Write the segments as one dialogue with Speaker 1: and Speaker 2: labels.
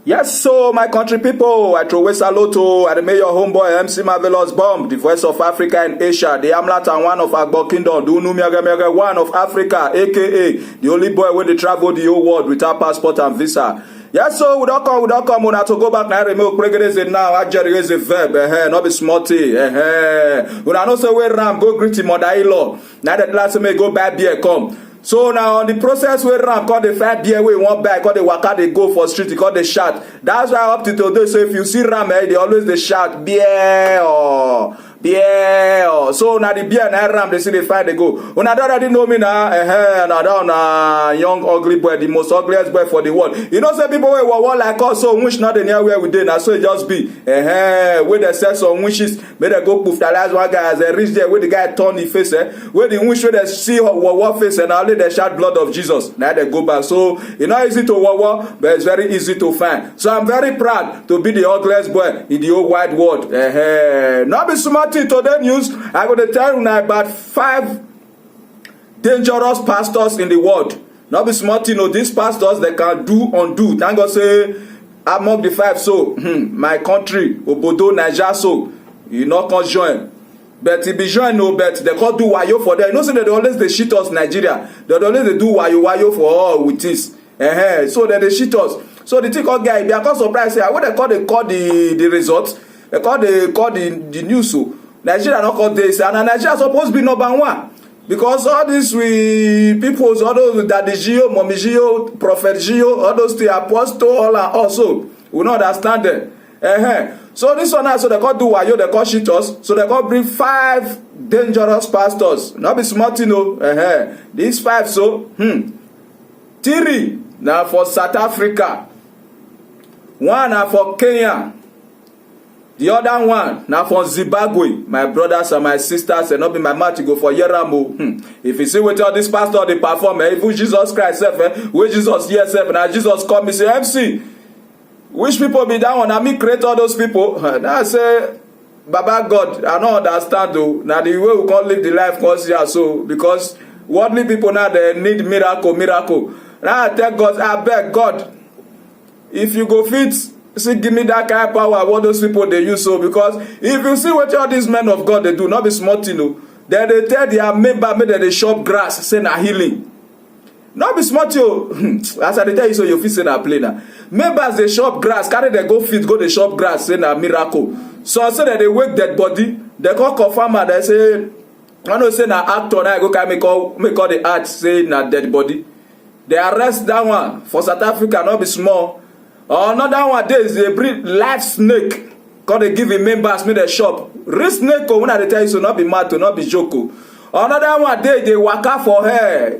Speaker 1: Yes, so my country people, I throw away saluto, I may your homeboy MC Marvelous Bomb, the voice of Africa and Asia, the Amlat and one of Agbo Kingdom, the Unu Miaga one of Africa, aka the only boy when they travel the whole world without passport and visa. Yes, so we don't come, we have to go back now, remove pregnancy now, I just raise a verb, not be smarty, When I know say where Ram, go greet him mother-in-law, now that last may go buy beer, come. So now on the process where Ram call the 5 beer we want back, call the waka they go for street, call the shout. That's why up to today. So if you see Ram, they always they shout beer or beer. So now the beer and Ram they see they find they go. When I don't already know me now, now down young ugly boy, the most ugliest boy for the world. You know, say people were like us, so wish not the near where we did. Now so it just be where they say some wishes, may they go poof. The last one guy as they reach there, where the guy turn the face, where the wish where they see what face and now they shout blood of Jesus. Now they go back. So it's not easy to war, but it's very easy to find. So I'm very proud to be the ugliest boy in the whole wide world. Not be smart today news. I'm going to tell you now about 5 dangerous pastors in the world. Not be smart, these pastors they can do undo. Thank God say among the 5. So my country, Obodo, Niger, so you not can join. But if you join, no, but they can't do wayo for them. You know, so they always they shit us Nigeria. They always they do wayo for all with this. So they shit us. So the ticket guy, they are not surprised. Say, what they call the results? They call the news. So Nigeria not call this, and Nigeria supposed to be number 1 because all these people, all those that the Gio, Mommy Gio, Prophet Gio, all those the apostle, all and also we not understand them. So this one now, so they can't do wayo, they can't shit us. So they can't bring 5 dangerous pastors. Not be smart, These 5, so 3 now for South Africa, 1 now for Kenya, the other one now for Zimbabwe. My brothers and my sisters, and not be my mouth to go for Yeramo. If you see what all these pastors they perform, even Jesus Christ, where Jesus yes, now Jesus come, me say MC. Which people be that one? I me create all those people. Now I say, Baba God, I don't understand though. Now the way we can't live the life cause here, so because worldly people now they need miracle. Now I tell God, I beg God, if you go fit, see give me that kind of power what those people they use so because if you see what all these men of God they do, not be smart, then they tell their member make they chop grass, say na healing. Not be smart as I tell you so you fit say na play now. Members they chop grass, carry they go fit, go they chop grass, say na miracle. So say that they wake dead body, they call confirm and they say, I know say na actor now go carry make all the art say na dead body. They arrest that one for South Africa, not be small. Another one days they bring live snake, cause they give him members make they shop. Real snake when I tell you so not be mad to not be joke. Another one day they waka for hair.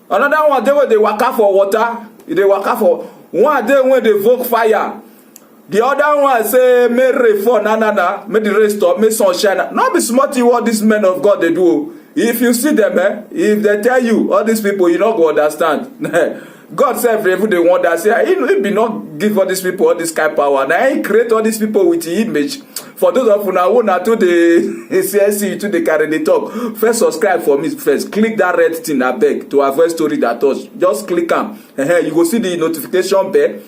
Speaker 1: Another one day when they waka for water. They waka for one day when they voke fire. The other one say may rain fall na may the rain stop, may sunshine. Not be smarty what these men of God they do. If you see them, if they tell you all these people, you not go understand. God said even they want that say he be not give all these people all this kind of power. Now he create all these people with the image. For those of you now who to the CSC to the carry the talk, first subscribe for me first. Click that red thing I beg to avoid story that touch. Just click them. You go see the notification bell.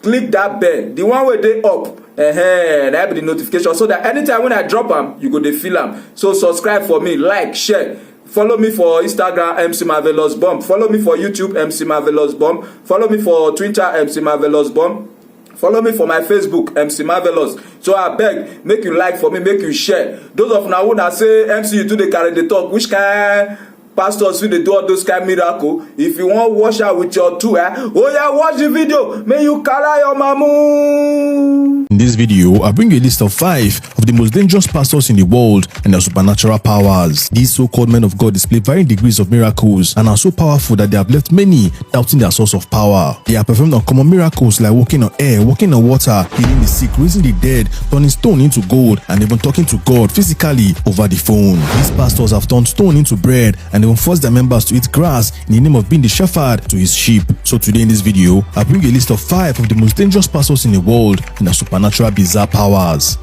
Speaker 1: Click that bell. The one where they up. That be the notification so that anytime when I drop them, you go they feel them. So subscribe for me, like, share. Follow me for Instagram, MC Marvelous Bomb. Follow me for YouTube, MC Marvelous Bomb. Follow me for Twitter, MC Marvelous Bomb. Follow me for my Facebook, MC Marvelous. So I beg, make you like for me, make you share. Those of now who say MC, you do the carry the talk. Which kind pastors will they do all those kind of miracle? If you want to wash out with your two, oh yeah, watch the video. May you call your mamu.
Speaker 2: In this video, I bring you a list of 5 of the most dangerous pastors in the world and their supernatural powers. These so-called men of God display varying degrees of miracles and are so powerful that they have left many doubting their source of power. They have performed uncommon miracles like walking on air, walking on water, healing the sick, raising the dead, turning stone into gold, and even talking to God physically over the phone. These pastors have turned stone into bread and even forced their members to eat grass in the name of being the shepherd to his sheep. So today in this video, I bring you a list of 5 of the most dangerous pastors in the world and their supernatural bizarre powers.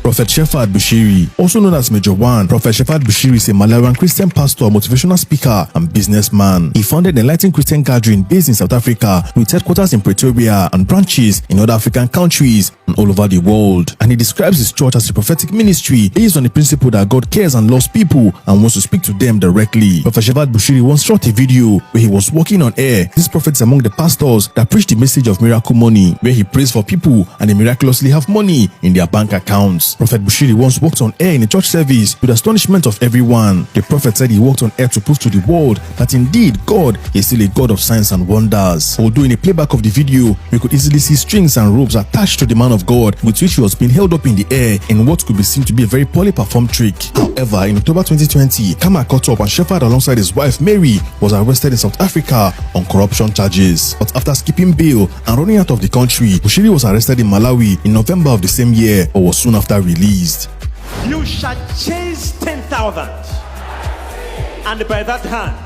Speaker 2: Prophet Shepherd Bushiri, also known as Major One. Prophet Shepherd Bushiri is a Malawian Christian pastor, motivational speaker, and businessman. He founded the Enlightened Christian Gathering based in South Africa with headquarters in Pretoria and branches in other African countries and all over the world. And he describes his church as a prophetic ministry based on the principle that God cares and loves people and wants to speak to them directly. Prophet Shepherd Bushiri once shot a video where he was walking on air. This prophet is among the pastors that preach the message of miracle money, where he prays for people and they miraculously have money in their bank accounts. Prophet Bushiri once walked on air in a church service to the astonishment of everyone. The prophet said he walked on air to prove to the world that indeed God is still a God of signs and wonders. Although in a playback of the video, we could easily see strings and ropes attached to the man of God with which he was being held up in the air in what could be seen to be a very poorly performed trick. However, in October 2020, Kama caught up and Shepherd alongside his wife Mary was arrested in South Africa on corruption charges. But after skipping bail and running out of the country, Bushiri was arrested in Malawi in November of the same year but was soon after released.
Speaker 3: You shall chase 10,000, and by that hand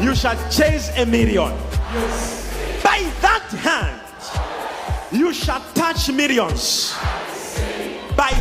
Speaker 3: you shall chase 1 million. By that hand you shall touch millions. By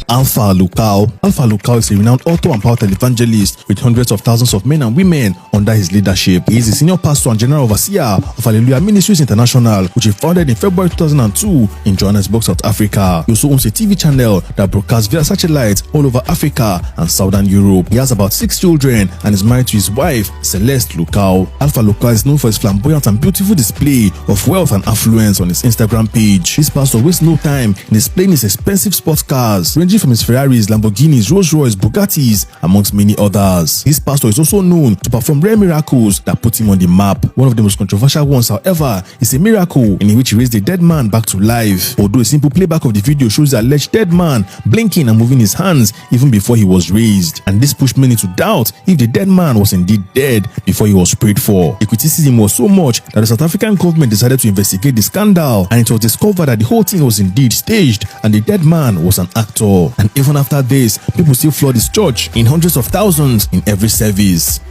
Speaker 2: Alpha Lukau. Alpha Lukau is a renowned author and power evangelist with hundreds of thousands of men and women under his leadership. He is the senior pastor and general overseer of Hallelujah Ministries International, which he founded in February 2002 in Johannesburg, South Africa. He also owns a TV channel that broadcasts via satellite all over Africa and Southern Europe. He has about 6 children and is married to his wife, Celeste Lukau. Alpha Lukau is known for his flamboyant and beautiful display of wealth and affluence on his Instagram page. This pastor wastes no time in displaying his expensive sports cars, ranging from his Ferraris, Lamborghinis, Rolls Royce, Bugattis, amongst many others. This pastor is also known to perform rare miracles that put him on the map. One of the most controversial ones, however, is a miracle in which he raised a dead man back to life. Although a simple playback of the video shows the alleged dead man blinking and moving his hands even before he was raised. And this pushed many to doubt if the dead man was indeed dead before he was prayed for. The criticism was so much that the South African government decided to investigate the scandal, and it was discovered that the whole thing was indeed staged and the dead man was an actor. And even after this, people still flood his church in hundreds of thousands in every service.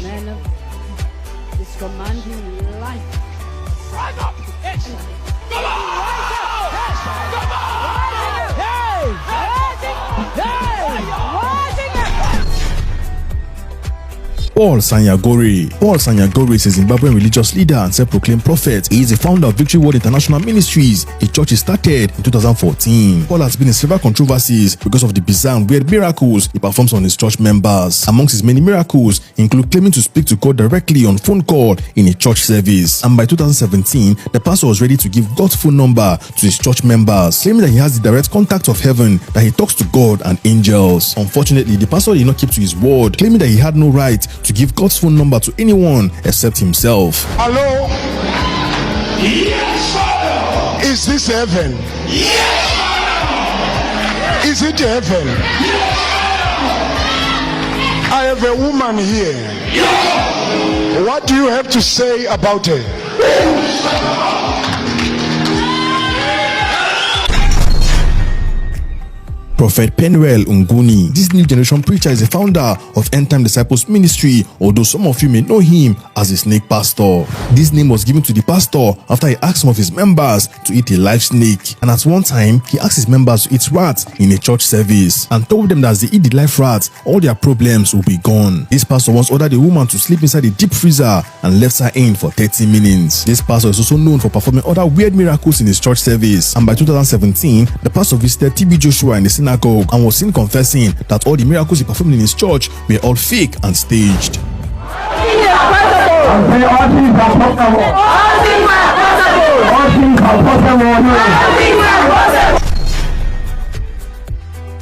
Speaker 4: Man is commanding life. Rise up! Come
Speaker 2: Paul Sanyagore. Paul Sanyagore is a Zimbabwean religious leader and self-proclaimed prophet. He is the founder of Victory World International Ministries, a church he started in 2014. Paul has been in several controversies because of the bizarre and weird miracles he performs on his church members. Amongst his many miracles include claiming to speak to God directly on phone call in a church service. And by 2017, the pastor was ready to give God's phone number to his church members, claiming that he has the direct contact of heaven, that he talks to God and angels. Unfortunately, the pastor did not keep to his word, claiming that he had no right to give God's phone number to anyone except himself.
Speaker 5: Hello?
Speaker 3: Yes, Father.
Speaker 5: Is this heaven?
Speaker 3: Yes, Father.
Speaker 5: Is it heaven?
Speaker 3: Yes, Father.
Speaker 5: I have a woman here.
Speaker 3: Yes.
Speaker 5: What do you have to say about her?
Speaker 2: Prophet Penuel Nguni. This new generation preacher is the founder of End Time Disciples Ministry, although some of you may know him as the snake pastor. This name was given to the pastor after he asked some of his members to eat a live snake. And at one time, he asked his members to eat rats in a church service and told them that as they eat the live rats, all their problems will be gone. This pastor once ordered a woman to sleep inside a deep freezer and left her in for 30 minutes. This pastor is also known for performing other weird miracles in his church service. And by 2017, the pastor visited TB Joshua in the synagogue and was seen confessing that all the miracles he performed in his church were all fake and staged.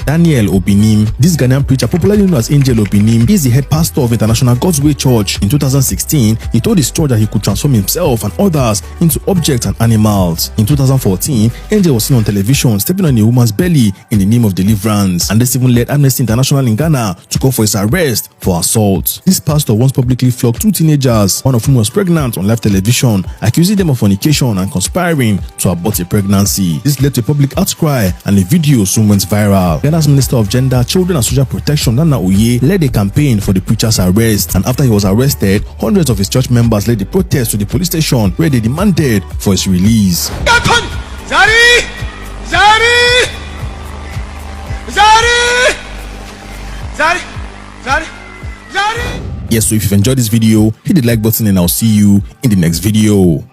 Speaker 2: Daniel Obinim. This Ghanaian preacher, popularly known as Angel Obinim, is the head pastor of International God's Way Church. In 2016, he told his church that he could transform himself and others into objects and animals. In 2014, Angel was seen on television stepping on a woman's belly in the name of deliverance, and this even led Amnesty International in Ghana to call for his arrest for assault. This pastor once publicly flogged 2 teenagers, one of whom was pregnant, on live television, accusing them of fornication and conspiring to abort a pregnancy. This led to a public outcry, and the video soon went viral. Ghana's Minister of Gender, Children and Social Protection, Nana Oye, led a campaign for the preacher's arrest. And after he was arrested, hundreds of his church members led the protest to the police station where they demanded for his release. Yes, so if you've enjoyed this video, hit the like button and I'll see you in the next video.